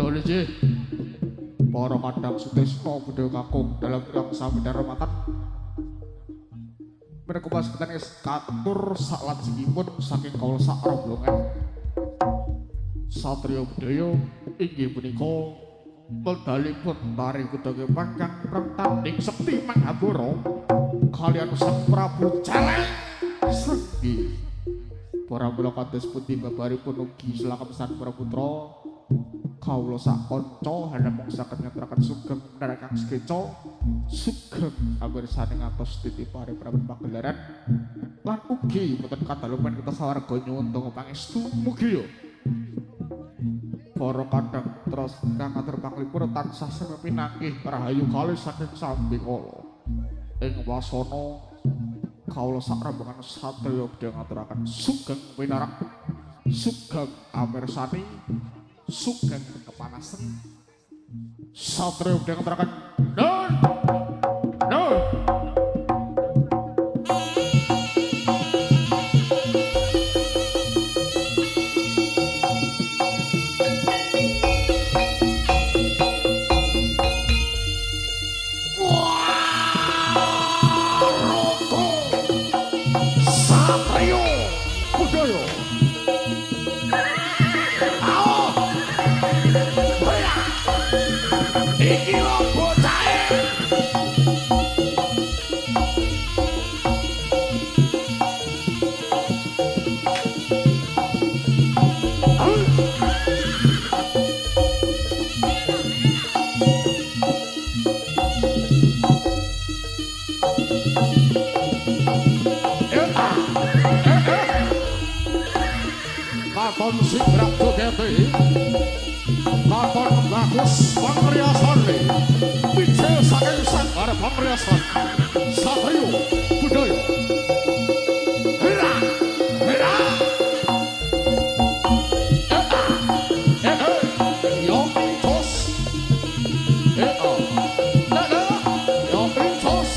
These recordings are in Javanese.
Nggih. Para kadang sutresna budaya kakung dalam irang sami darmatan. Menika pasukan katur salajengipun saking kaula sak rombongan. Satriya budaya inggih punika medalipun tari kutha Kepangkang rentanding sekti Manggabara kaliyan Sang Prabu Celeng Sregi. Para mula kados pundi babaripun ugi selakam Sang Praputra kawula sak kanca hanamung saged ngaturaken sugeng nerakan sekeca sugeng awersane ngantos titipare Prabu Pagelaran lan ugi boten kadalumen kita sawarga nyuwun donga pangestu mugi para kadang terus kang atur panglipur tansah semepinangih rahayu kalih saking sambikala ing wasana kawula sak rombongan satriya badhe ngaturaken sugeng winarak sugeng amirsani sugeng kepanasan satriya badhe ngaturaken nun nun katon singrak jogete katon bagus pangriasane pice saking sanggar pangriasan satriya budaya hera hera yo pintos yo pintos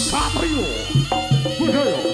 satriya budaya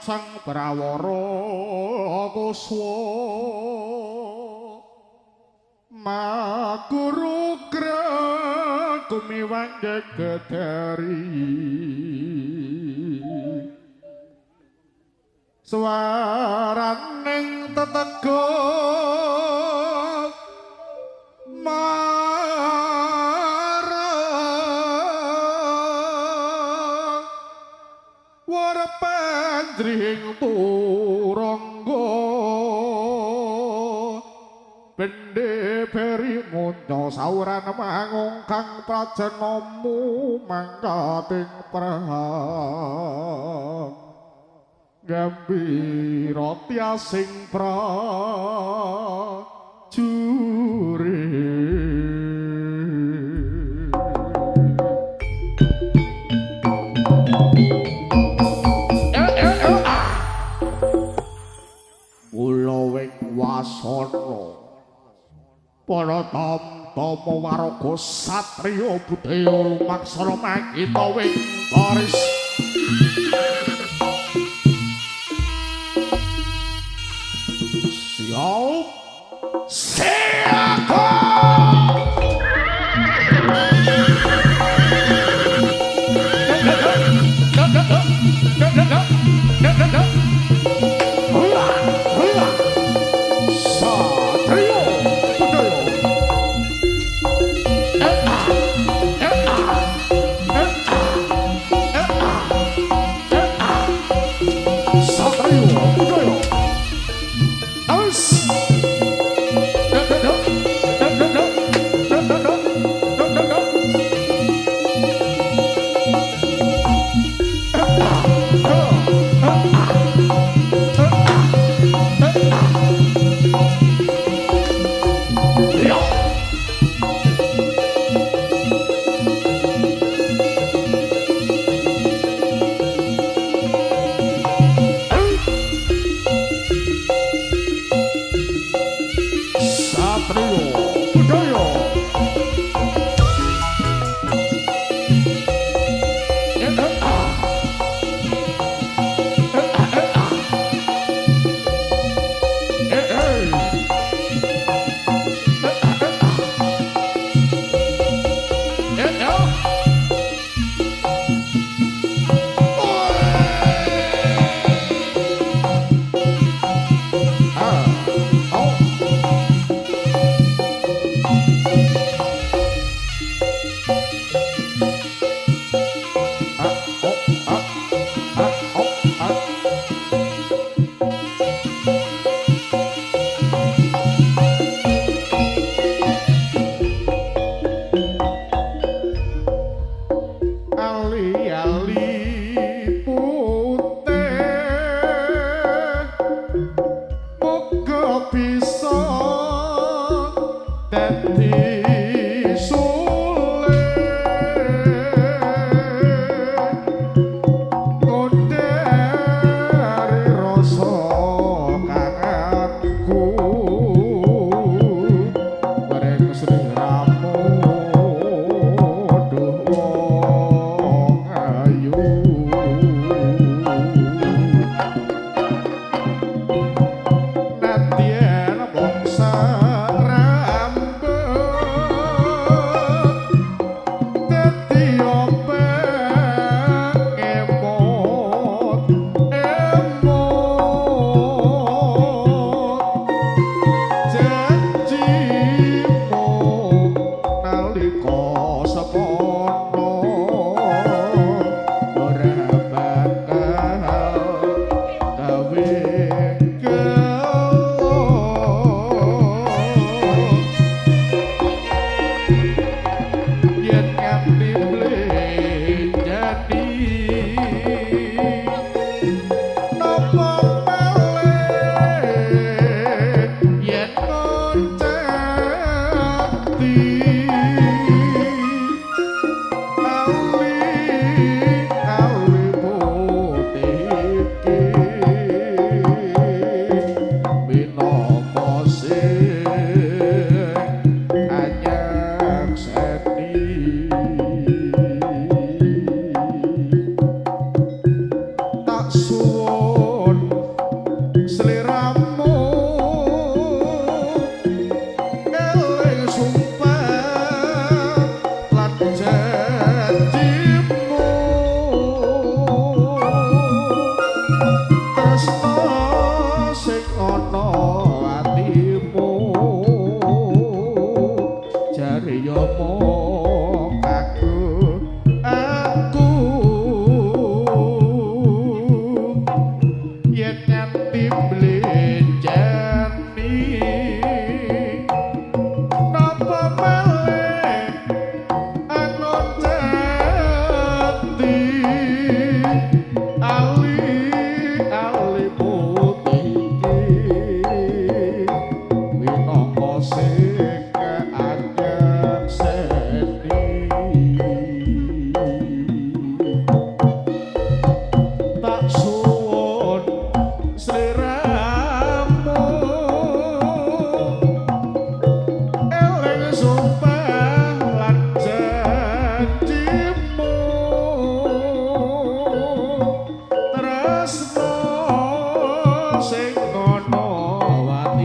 sang Prawara Kuswa Maguru kumiwang gegedari swaraning teteguk marang warpandring turangga bendhe beri munya sauran mangung kang prajanamu mangkating prahang gambira tiasing prajurit mula wing wasana para tamtama waraga satriya budaya lumaksana mangkita wing baris siap siaga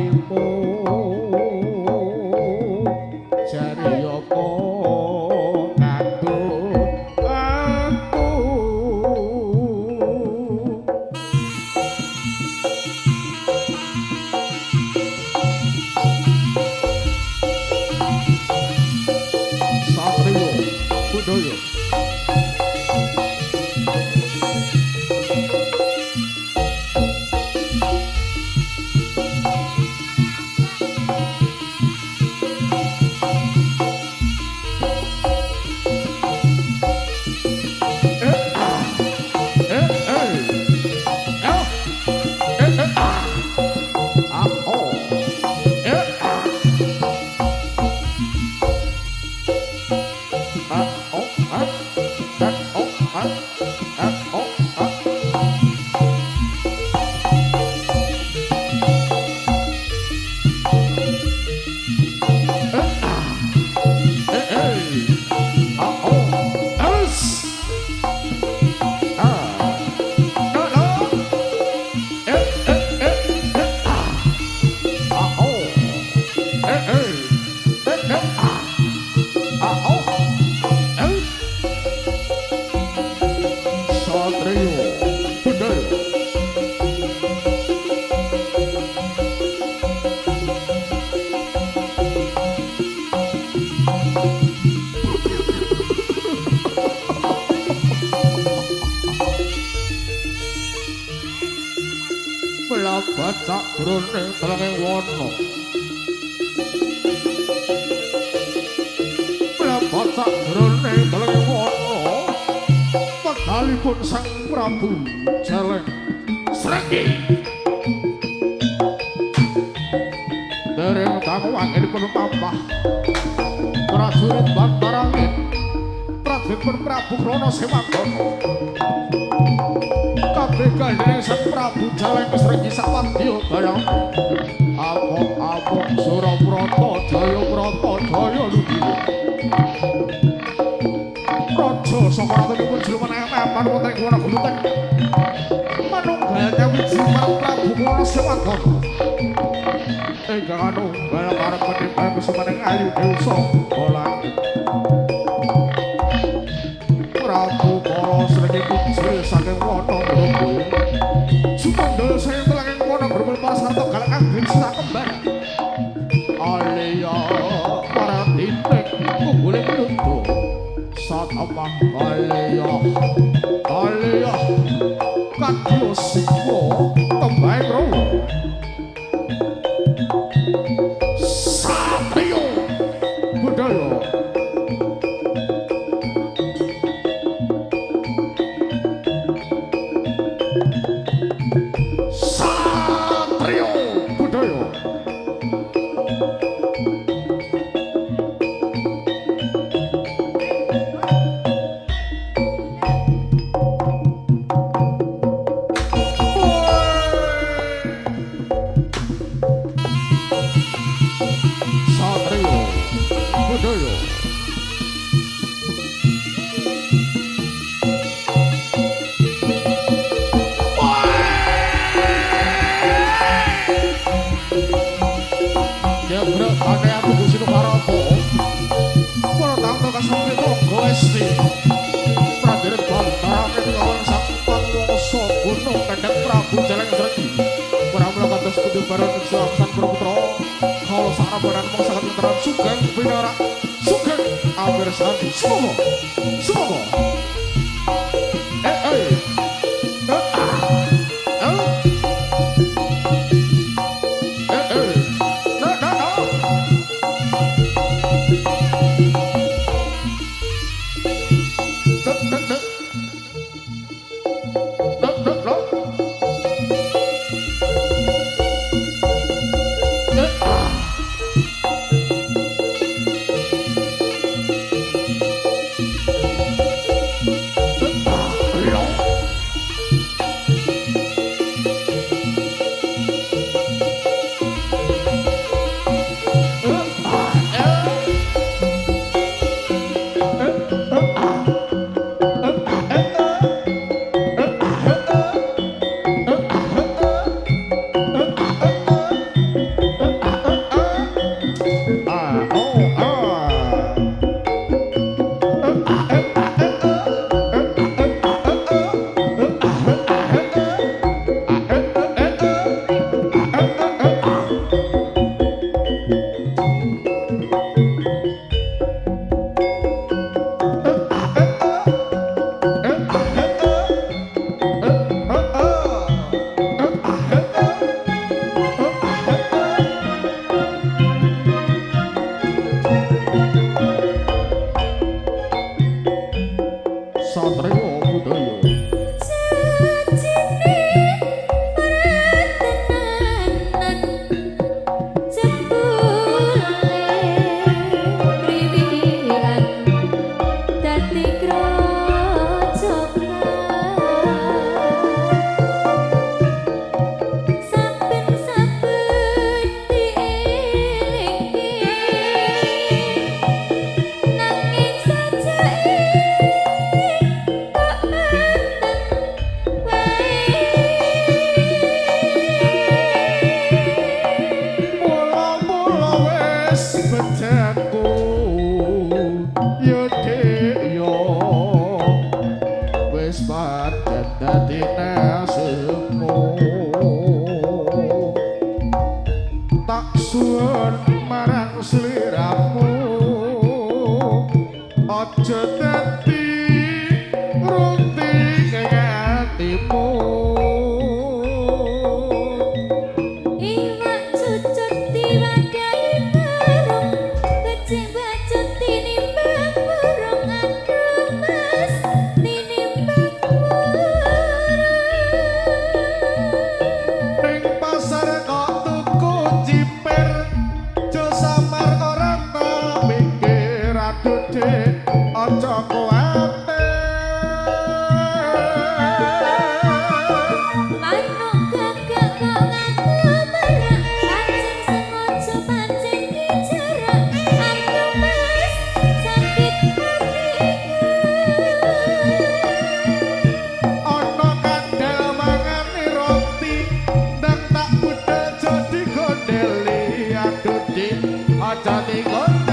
parimu jare apa ngandut aku Satrio Budaya bacak brone telenge wono bacak brone telenge wono pedalipun Sang Prabu Jaleng Sregi dereng tamu anggenipun pampah prajurit Bantarangin Prajurit Prabu Krana Sewanggono kabeh kandhane Sang Prabu Jaleng Sregi Sawadya Bayang apok-apok Suraprata Jayaprata Jaya Ludi Raja saka ratunipun Jlumenang-Mapan wonten ing wana gulutan manunggal nyawiji marang Prabu Krana Sewanggono ingkang anunggal marang penimbangan kesumaning ayu dewasa bolang Prabu Krana Sregi Puji saking wana Grombo Sumandala saya telanging wana Grombo Pasarta galang anggren sisa kembar alia para titik kunggule penutu saat apa alia kadya siwa tembahe Prabu Satrio Budaya tak suwun marang sliramu aja dadi runti ing atimu iwak cucut diwadahi barung kecik bacut tinimbang burung aduh mas tinimbang burung ning pasar kok tuku cipir jo samar ora tak mikir aduh dik aja kuwatir manuk gagak kok ngaku merak pancing sengaja pancing dijarak aduh mas sakit hatiku ana kandel mangane roti ndak tak budal jadi gondeli aduh dik aja digondeli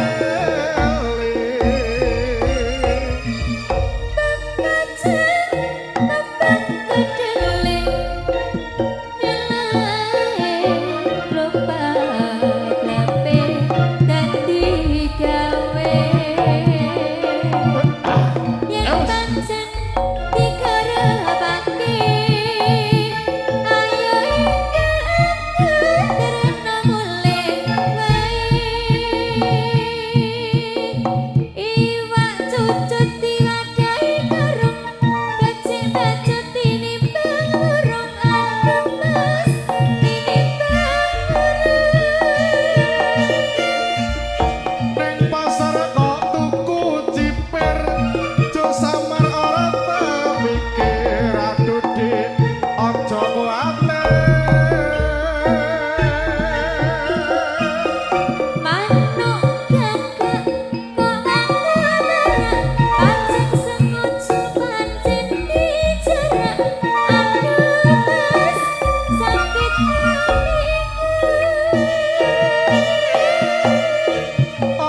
Iwak cucut diwadahi barung becik bacut tinimbang burung aduh mas tinimbang ning pasar kok tuku cipir jo samar ora tak mikir aduh dik aja kuwatir manuk gagak kok ngaku merak pancing sengaja pancing dijarak aduh mas sakit hatiku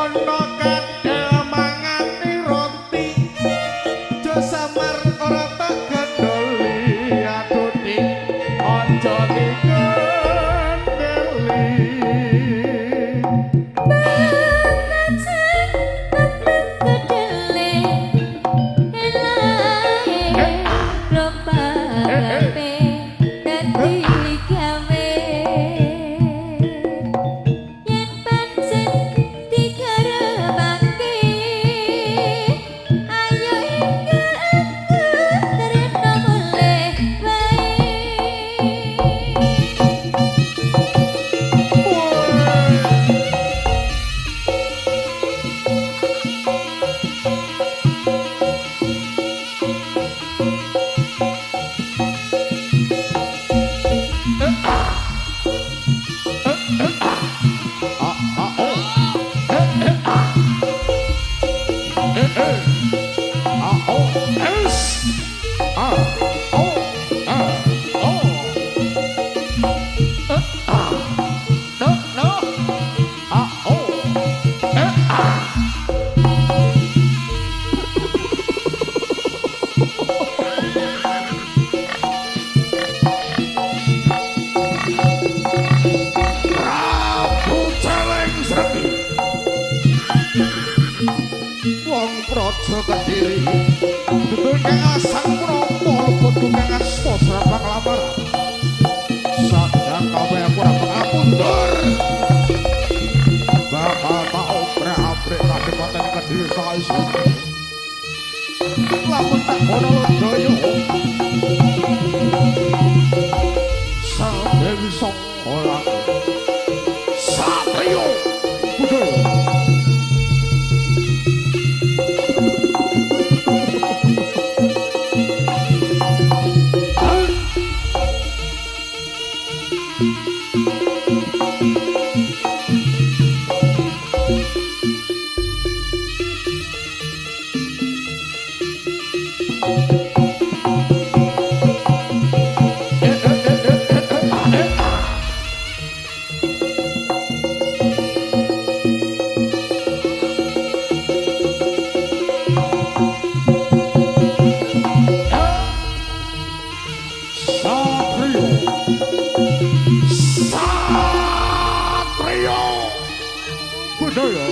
ana kandel mangane roti jo samar ora tak gandoli aduh dik aja digondeli Prabu Celeng Sregi wong praja Kediri duduk kang asang prapa lebet kang asma serapang lamaran sadang kabeh ora pengapundur bakal tak obrak-abrik kadipaten Kediri saestu lamun tak kono lodoyo sang Dewi Sangkola Satrio budaya budaya.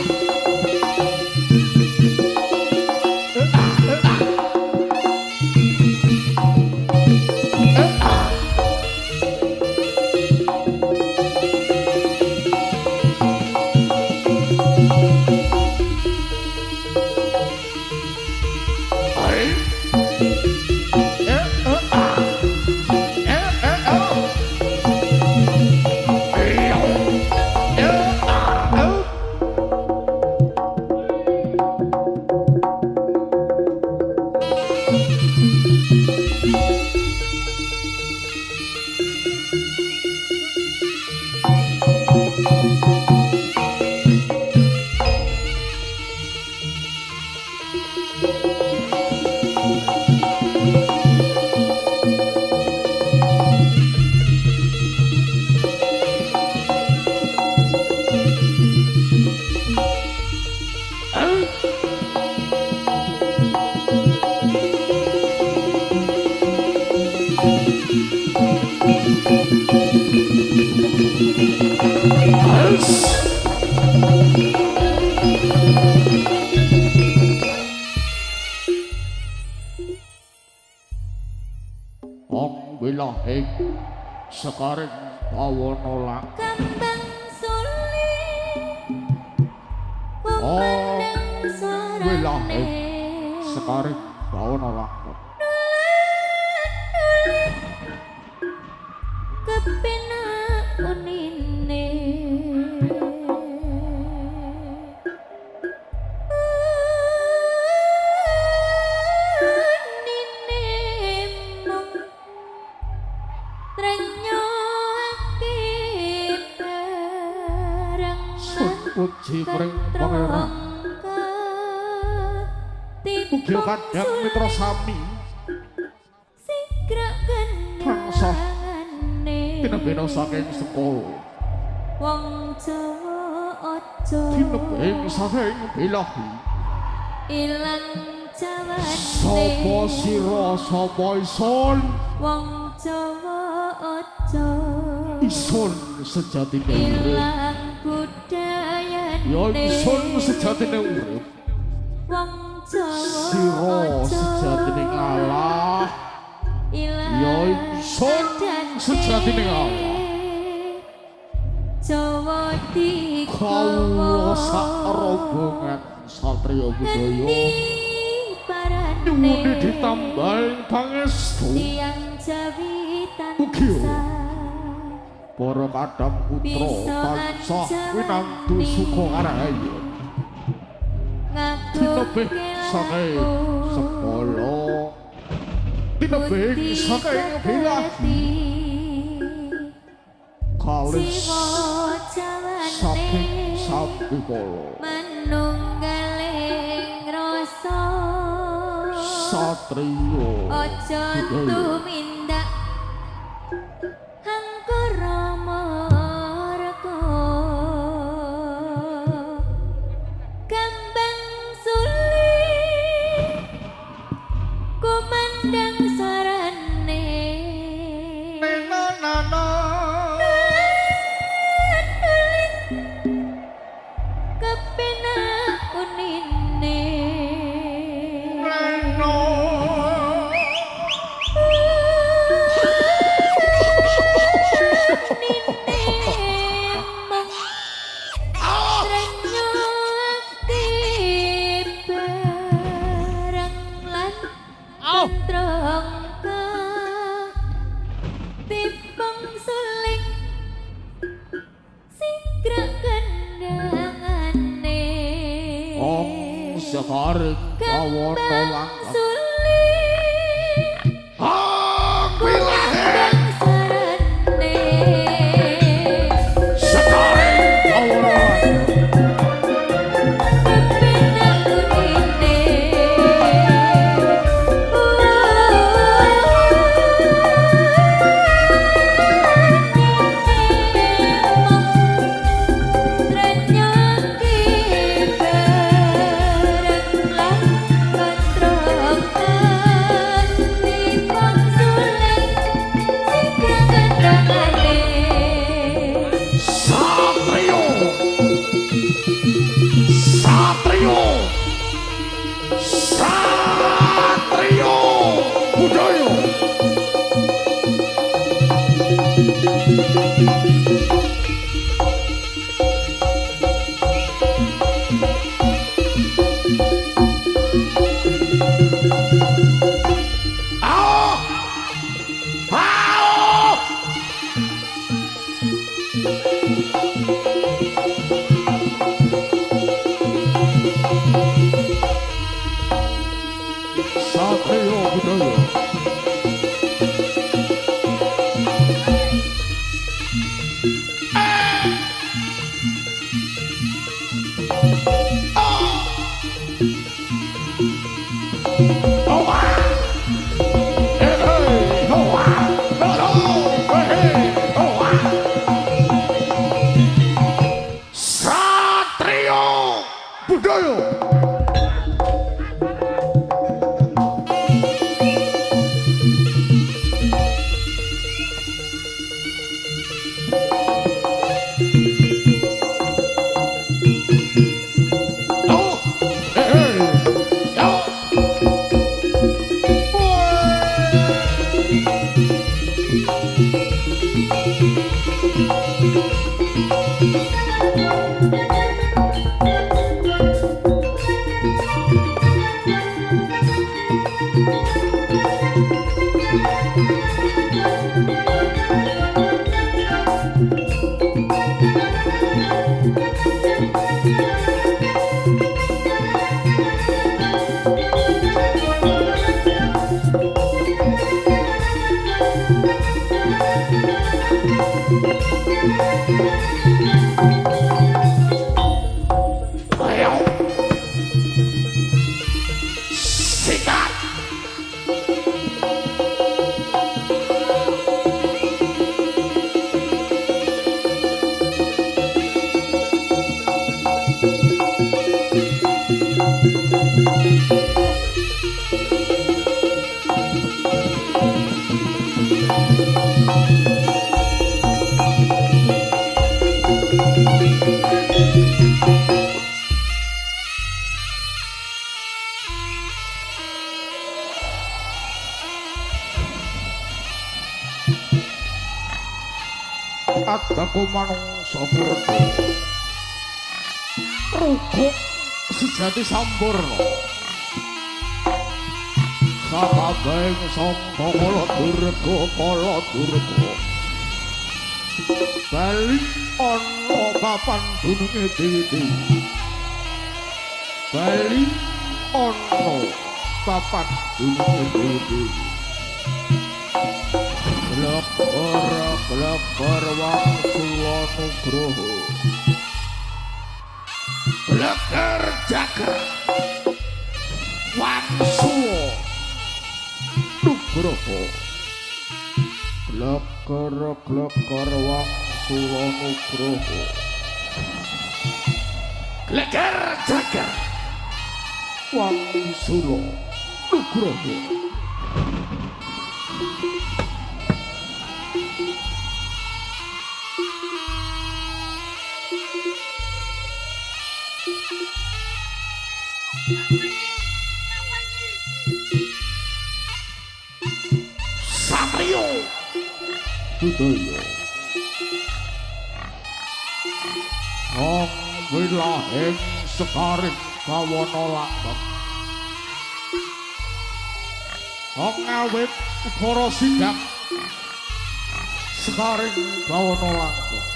Ong wilahe sekaring bawana lang Kembang suli Memandang wilahe suarane sekaring bawana lang Kepenak unine puji pring pangeran mugi kadang mitra sami bangsa tinebena saking sekolah wong Jawa aja tinebeng saking bilahi ilang jawane sapa sira sapa ison wong Jawa aja ison sejatine ilang budayane ya ison sejatine urip wong Jawa sira sejatine ngalah ya ison sejatine ngalah Jawa dikawa sak rombongan satriya budaya nyuwuni ditambahi pangestu tiyang Jawi Ugi. tansah para kadang putra tansah winantu suka arahayu tinebih saking sepolo tinebih saking bilahi kalis saking sabikala manunggaling rasa satriya aja tumindak angkara marga kembang suli kumandang sarane nenana kepenak unine reno sekarang kawana langkah wilahe sekarang kawana Ternyaki bareng lan budaya. Aku manungsa purba rukuk sejati sampurna sakabehing sangka kala durga bali ana papan dununge dewi-dewi bali ana papan dununge dewi-dewi Kelakar Wangsula Nugroho Kelakar Jaga Wangsula Nugroho Kelakar Wangsula Nugroho Kelakar Jaga Wangsula Nugroho Satrio budaya Wong wilahing sekaring kawana lakbak Wong awit para sigap sekaring kawana lakbak